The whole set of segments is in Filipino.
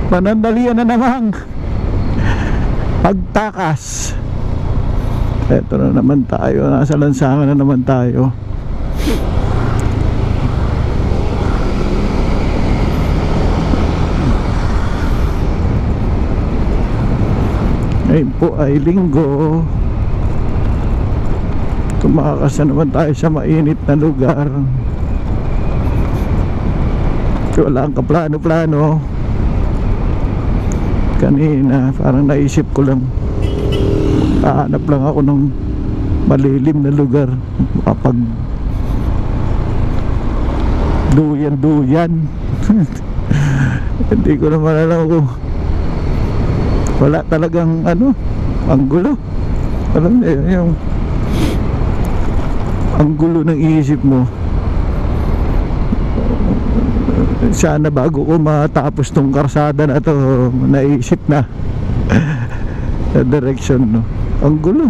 panandalian na namang pagtakas. Eto na naman tayo, nasa lansangan na naman tayo. Ngayon po ay linggo. Tumakas na naman tayo sa mainit na lugar. Wala ang kaplano-plano. Kanina parang naisip ko lang, hahanap lang ako ng malilim na lugar kapag duyan hindi ko naman alam kung wala talagang anggulo. Alam niyo yung anggulo ng isip mo. Sana bago ko matapos tong karsada na to, naisip na sa direction, no? Ang gulo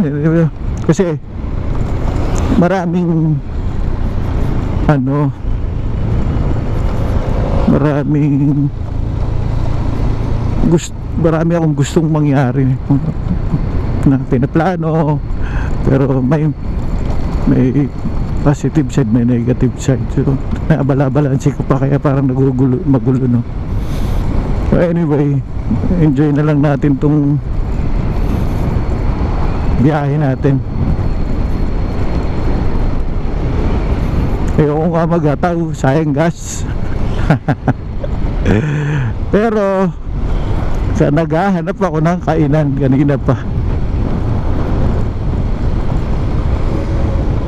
kasi maraming marami akong gustong mangyari na pinaplano, pero may positive side, may negative side. So nabala-balansi ko pa, kaya parang magulo, no? So anyway, enjoy na lang natin tong biyahe natin. Ayoko nga magataw, sayang gas. Pero sa naghahanap ako ng kainan kanina pa.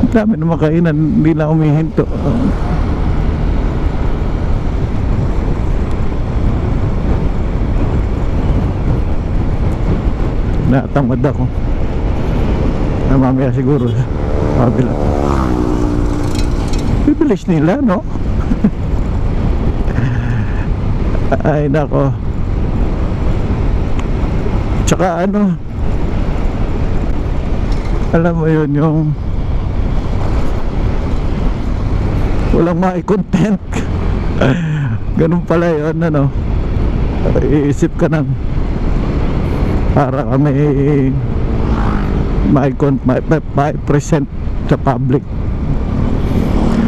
Dami na makainan, hindi na umihinto. Natamad ako. Mamaya siguro kabila. Bibilis nila, no? Ay nako. Tsaka alam mo yun, yung walang mai-content. Ganun pala yun, iisip ka ng para kami mai-present sa public,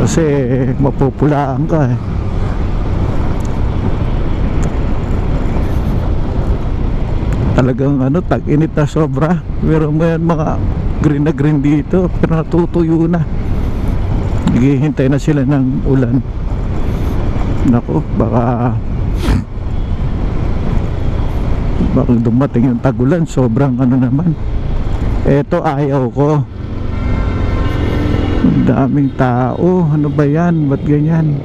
kasi mapupulaan ka talagang tag-init na sobra. Pero may mga green na green dito, pero natutuyo na. Naghihintay na sila ng ulan. Naku, baka dumating yung tag-ulan. Sobrang naman. Eto ayaw ko. Ang daming tao. Ano ba yan? Ba't ganyan?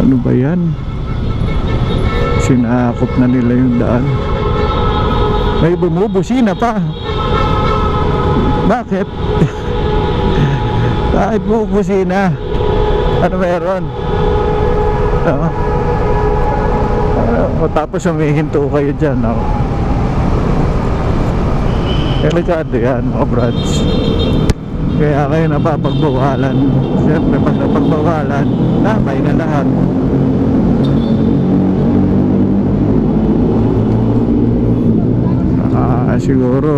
Ano ba yan? Sinakop na nila yung daan. May bumubusina pa. Bakit? Bakit bumubusina? Ano meron? Tapos humihinto kayo dyan, delikado yan, mga brads. Kaya kayo napapagbawalan. Siyempre pag napagbawalan, damay na lahat. Siguro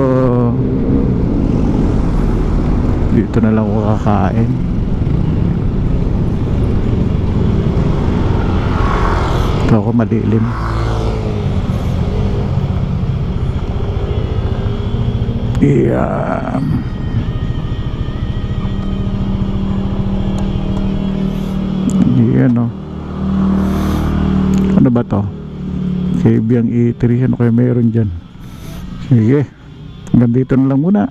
dito na lang ako kakain. Ito ako malilim. Yan, ano ba to? Kaibiyang E3. Ano kayo meron dyan? Sige, hanggang dito na lang muna.